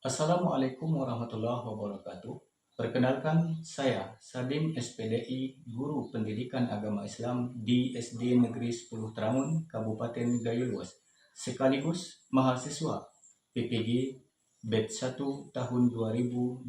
Assalamualaikum warahmatullahi wabarakatuh. Perkenalkan, saya Sadim SPDI, Guru Pendidikan Agama Islam di SD Negeri 10 Terangun, Kabupaten Gayo Luas, sekaligus mahasiswa PPG Batch 1 tahun 2025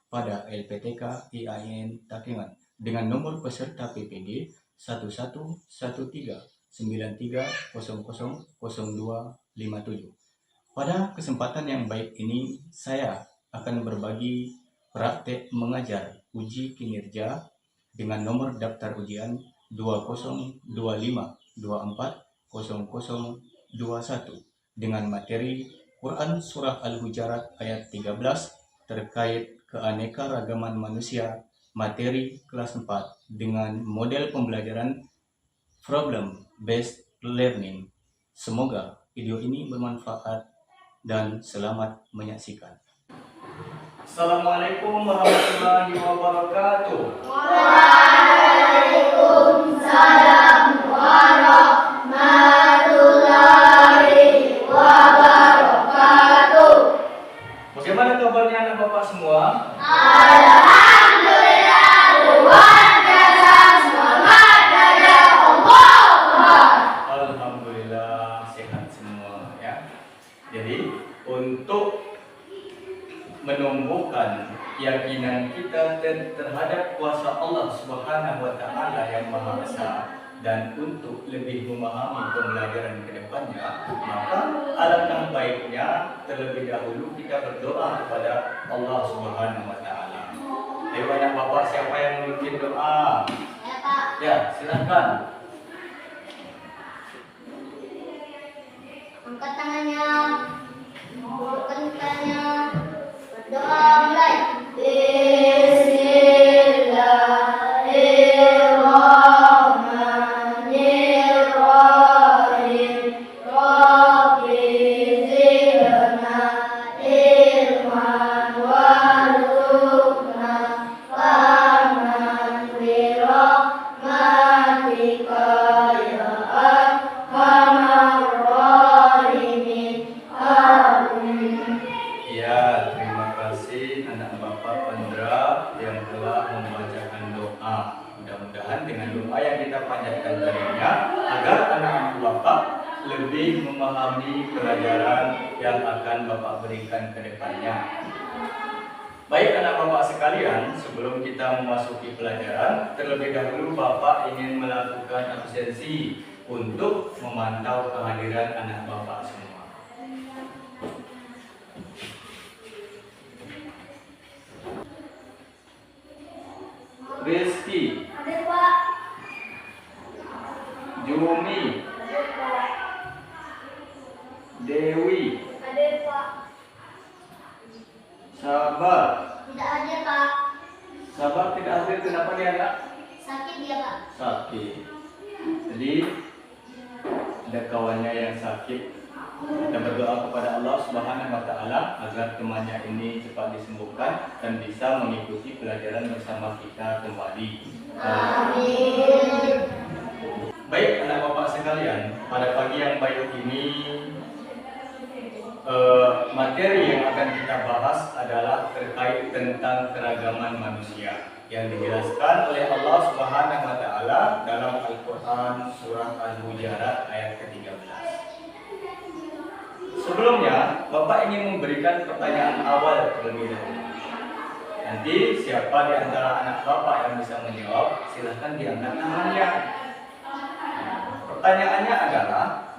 pada LPTK IAIN Takengon dengan nomor peserta PPG 111393000257. Pada kesempatan yang baik ini, saya akan berbagi praktek mengajar uji kinerja dengan nomor daftar ujian 2025240021 dengan materi Quran Surah Al-Hujarat ayat 13 terkait keanekaragaman manusia, materi kelas 4 dengan model pembelajaran problem based learning. Semoga video ini bermanfaat dan selamat menyaksikan. Assalamualaikum warahmatullahi wabarakatuh. Waalaikumsalam warahmatullahi wabarakatuh. Bagaimana kabarnya anak bapak semua? Alhamdulillah, luar biasa, semangat dari Allah. Alhamdulillah sehat semua ya. Jadi untuk menumbuhkan keyakinan kita terhadap kuasa Allah Subhanahu wa taala yang Maha Esa dan untuk lebih memahami pembelajaran ke depannya, maka alangkah baiknya terlebih dahulu kita berdoa kepada Allah Subhanahu wa taala. Ayo anak bapak, siapa yang memimpin doa? Ya, Pak. Ya, silakan. Angkat tangannya, mundurkan tangannya, berdoa mulai. Bismillahirrahmanirrahim. Rabbi zidna ilman warzuqna fahman birahmatika ya arhamar rahimin. Amin. Ya, terima kasih anak bapak Pandra yang telah membacakan doa. Mudah-mudahan dengan doa yang kita panjatkan tadinya agar anak-anak bapak lebih memahami pelajaran yang akan bapak berikan ke depannya. Baik anak bapak sekalian, sebelum kita memasuki pelajaran, terlebih dahulu bapak ingin melakukan absensi untuk memantau kehadiran anak bapak semua. Rizky, Ada, Pak. Jumi, Ada, Pak. Dewi, Ada, Pak. Sabar. Tidak ada, Pak. Sabar tidak hadir, kenapa nih anak? Sakit dia, Pak. Sakit. Jadi ada kawannya yang sakit. Kita berdoa kepada Allah Subhanahu wa taala agar temannya ini cepat disembuhkan dan bisa mengikuti pelajaran bersama kita kembali. Amin. Baik anak bapak sekalian, pada pagi yang baik ini materi yang akan kita bahas adalah terkait tentang keragaman manusia yang dijelaskan oleh Allah Subhanahu wa taala dalam Al-Qur'an surah Al-Hujarat ayat ke-13. Sebelumnya, Bapak ingin memberikan pertanyaan awal terlebih dahulu. Nanti siapa di antara anak Bapak yang bisa menjawab, silahkan diangkat tangannya. Pertanyaannya adalah,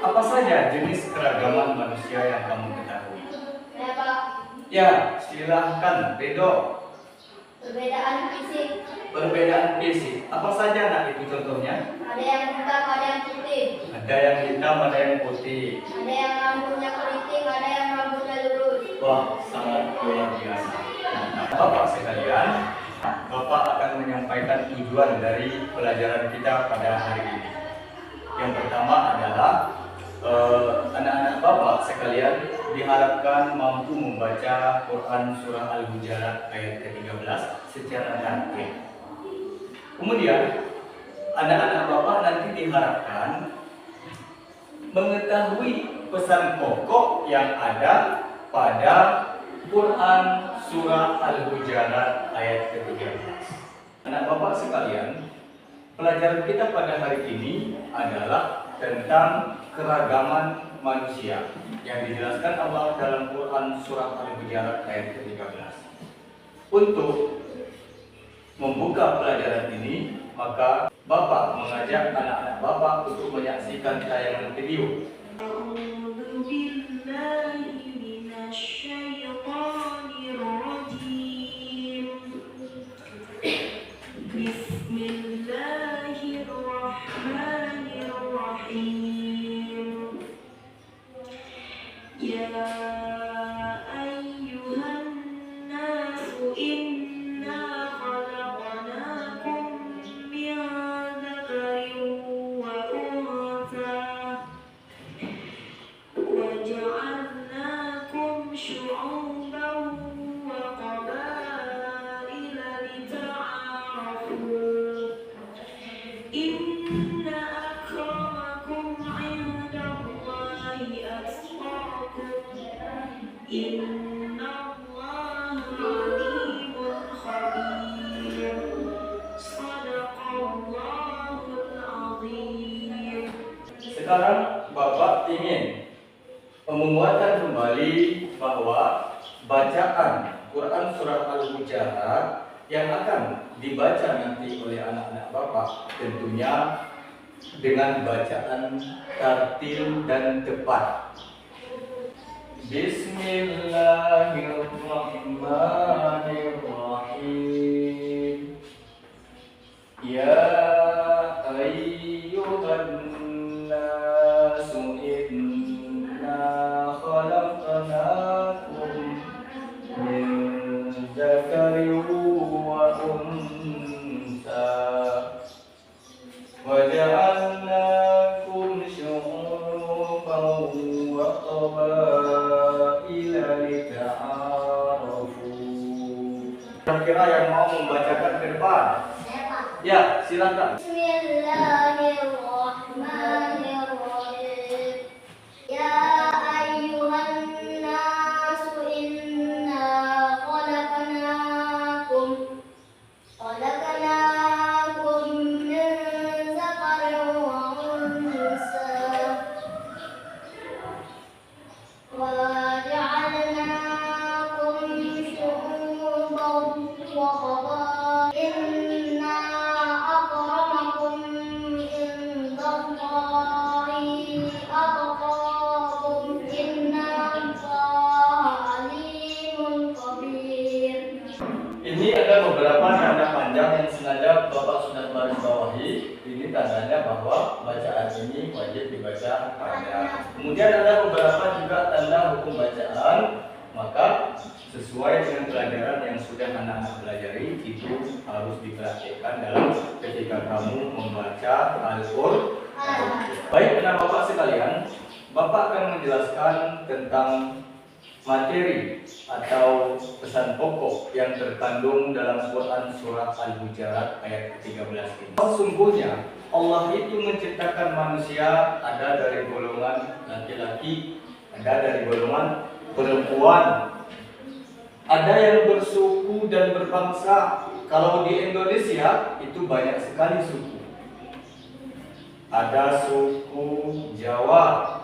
apa saja jenis keragaman manusia yang kamu ketahui? Ya, Pak. Ya, silahkan, Redo. Perbedaan fisik. Perbedaan fisik, apa saja nak itu contohnya? Ada yang hitam, ada yang putih. Ada yang hitam, ada yang putih. Ada yang rambutnya keriting, ada yang rambutnya lurus. Wah, sangat luar biasa. Bapak sekalian, Bapak akan menyampaikan tujuan dari pelajaran kita pada hari ini. Yang pertama adalah anak-anak Bapak sekalian diharapkan mampu membaca Quran Surah Al-Hujarat ayat ke-13 secara tertib. Kemudian anak-anak Bapak nanti diharapkan mengetahui pesan pokok yang ada pada Quran surah Al-Hujurat ayat ke-13. Anak bapak sekalian, pelajaran kita pada hari ini adalah tentang keragaman manusia yang dijelaskan Allah dalam Quran surah Al-Hujurat ayat ke-13. Untuk membuka pelajaran ini, maka Bapak mengajak anak-anak Bapak untuk menyaksikan tayangan video. Bismillahirrahmanirrahim. Ya ayyuhan nasu inna khalaqnakum min dzakarin wa untha wa ja'alnakum syu'uban wa qabaila lita'arafu. Inna akramakum 'indallahi atqakum. Innallaha 'alimun khabir. Shadaqallahul 'azim. Sekarang Bapak ingin menguatkan kembali bahwa bacaan Quran surah Al-Hujurat yang akan dibaca nanti oleh anak-anak Bapak tentunya dengan bacaan tartil dan tepat. Bismillahirrahmanirrahim. Ya ayyuhan nasu inna khalaqnakum min dzakarin wa untha wa ja'alnakum syu'uban wa qabaila lita'arafu. Kira-kira yang mau membacakan ke depan? Ya, silakan. Bismillahirrahmanirrahim. Ya ayyuhan nasu inna khalaqnakum min dzakarin wa untha wa ja'alnakum syu'uban wa qabaila. Inna akramakum indallahi atqakum. Innallaha 'alimun khabir. Ini ada beberapa tanda panjang yang sengaja Bapak sudah garis bawahi. Ini tandanya bahwa bacaan ini wajib dibaca panjang. Kemudian ada beberapa juga tanda hukum bacaan. Maka sesuai dengan pelajaran yang sudah anak-anak pelajari, itu harus dipraktikkan dalam ketika kamu membaca Al-Quran. Baik anak Bapak sekalian, Bapak akan menjelaskan tentang materi atau pesan pokok yang terkandung dalam Quran surah Al-Hujurat ayat 13 ini. Sesungguhnya Allah itu menciptakan manusia ada dari golongan laki-laki, ada dari golongan perempuan, ada yang bersuku dan berbangsa. Kalau di Indonesia itu banyak sekali suku. Ada suku Jawa,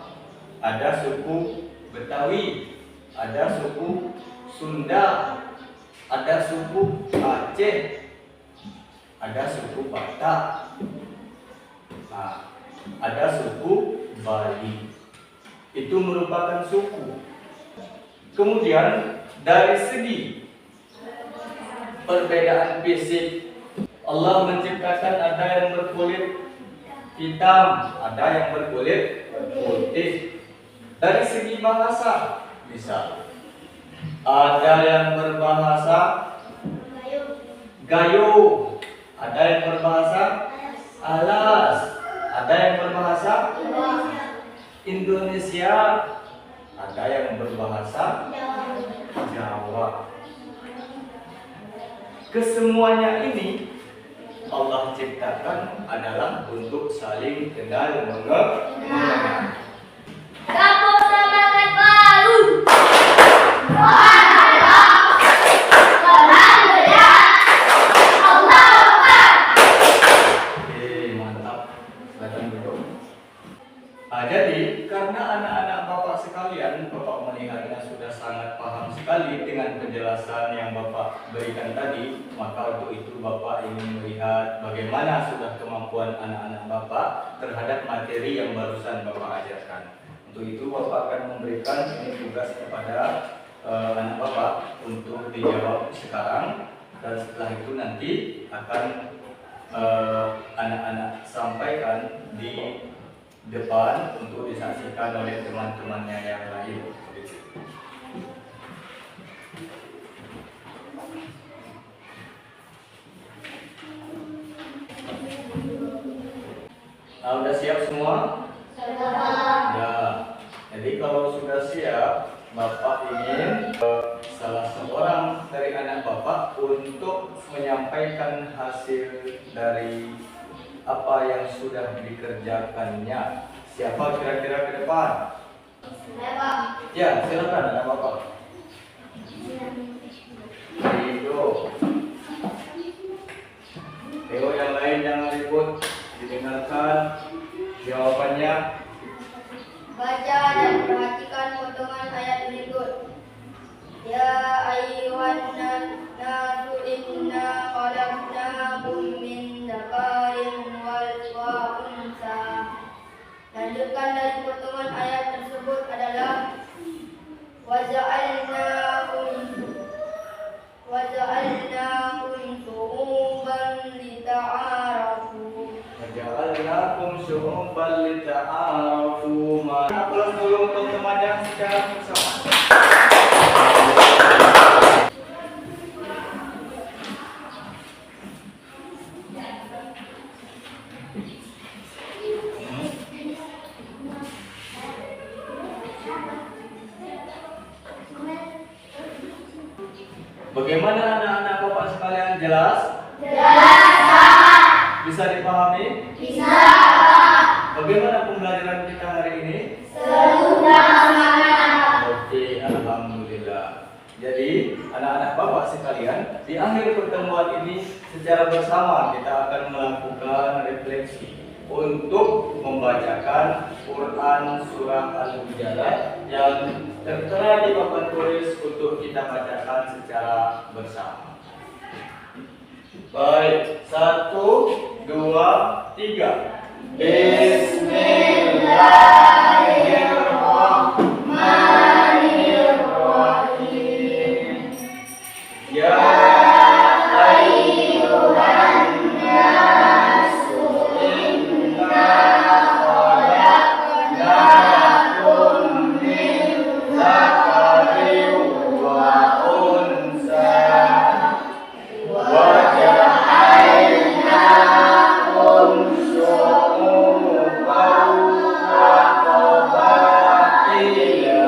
ada suku Betawi, ada suku Sunda, ada suku Aceh, ada suku Batak, nah, ada suku Bali. Itu merupakan suku. Kemudian dari segi perbedaan fisik, Allah menciptakan ada yang berkulit hitam, ada yang berkulit putih. Dari segi bahasa, misal ada yang berbahasa Gayo, ada yang berbahasa Alas, ada yang berbahasa Indonesia, ada yang berbahasa Jawa. Kesemuanya ini Allah ciptakan adalah untuk saling kenal mengenal. Kamu semangat baru. jadi karena anak-anak Bapak sekalian, Bapak melihatnya sudah sangat paham sekali dengan penjelasan yang Bapak berikan tadi, maka untuk itu Bapak ingin melihat bagaimana sudah kemampuan anak-anak Bapak terhadap materi yang barusan Bapak ajarkan. Untuk itu Bapak akan memberikan ini tugas kepada anak Bapak untuk dijawab sekarang, dan setelah itu nanti akan anak-anak sampaikan di depan untuk disaksikan oleh teman-temannya yang lain. Sudah siap semua? Ya. Jadi kalau sudah siap, Bapak ingin salah seorang dari anak Bapak untuk menyampaikan hasil dari apa yang sudah dikerjakannya. Siapa kira-kira ke depan? Saya, Pak. Ya, silakan anak Bapak. Rio. Rio yang lain jangan ribut, didengarkan jawabannya. Baca dan perhatikan potongan ayat berikut. Ya ayyuhan nasu inna khalaqnakum min dzakarin wa unsa. Lanjutan dari potongan ayat tersebut adalah waja'alnakum syu'uban lita'arafu. Waja'alnakum syu'uban lita'arafu. Aplaus dulu untuk temannya secara bersama. Bagaimana anak-anak Bapak sekalian, jelas? Jelas. Bisa dipahami? Bisa. Bagaimana pembelajaran kita hari ini? Oke, alhamdulillah. Jadi anak-anak Bapak sekalian, di akhir pertemuan ini secara bersama kita akan melakukan refleksi untuk membacakan Quran surah Al-Hujurat yang tertera di papan tulis untuk kita bacakan secara bersama. Baik, 1, 2, 3. Bismillahirrahmanirrahim. Ya ayyuhan nasu inna khalaqnakum min dzakarin wa unsa wa ja'alnakum syu'uban wa qabaila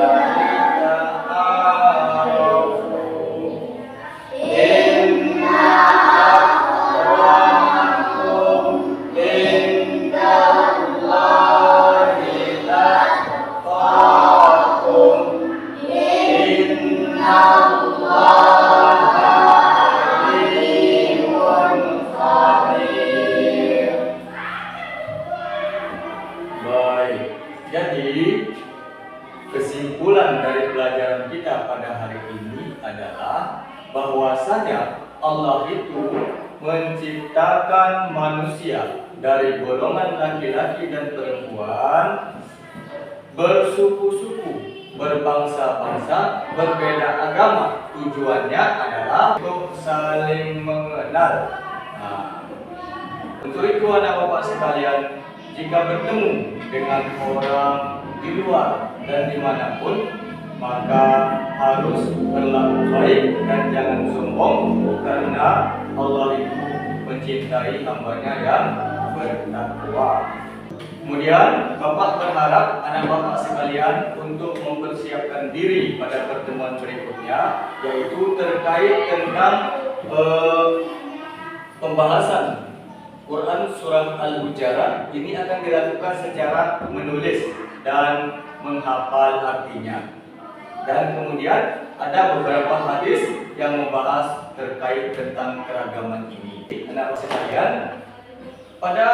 lita'arafu. Inna akramakum indallahi atqakum. Innallaha alimun khabir. Baik, jadi kesimpulan dari pelajaran kita pada hari ini adalah bahwasanya Allah itu menciptakan manusia dari golongan laki-laki dan perempuan, bersuku-suku, berbangsa-bangsa, berbeda agama. Tujuannya adalah untuk saling mengenal. Nah, untuk itu anak Bapak sekalian, jika bertemu dengan orang di luar dan dimanapun, maka harus berlaku baik dan jangan sombong, karena Allah itu mencintai hambanya yang bertakwa. Kemudian Bapak berharap anak Bapak sekalian untuk mempersiapkan diri pada pertemuan berikutnya, yaitu terkait tentang pembahasan Quran surah Al-Hujurat. Ini akan dilakukan secara menulis dan menghafal artinya. Dan kemudian ada beberapa hadis yang membahas terkait tentang keragaman ini. Anak sekalian, pada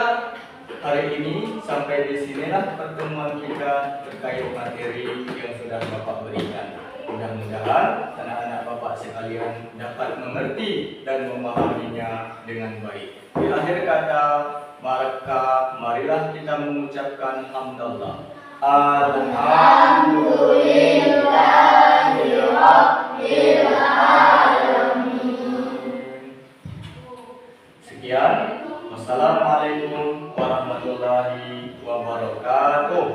hari ini sampai di sinilah pertemuan kita terkait materi yang sudah Bapak berikan. Mudah-mudahan anak-anak Bapak sekalian dapat mengerti dan memahaminya dengan baik. Di akhir kata, maka marilah kita mengucapkan hamdallah. Alhamdulillahirabbil alamin. Sekian. Wassalamualaikum warahmatullahi wabarakatuh.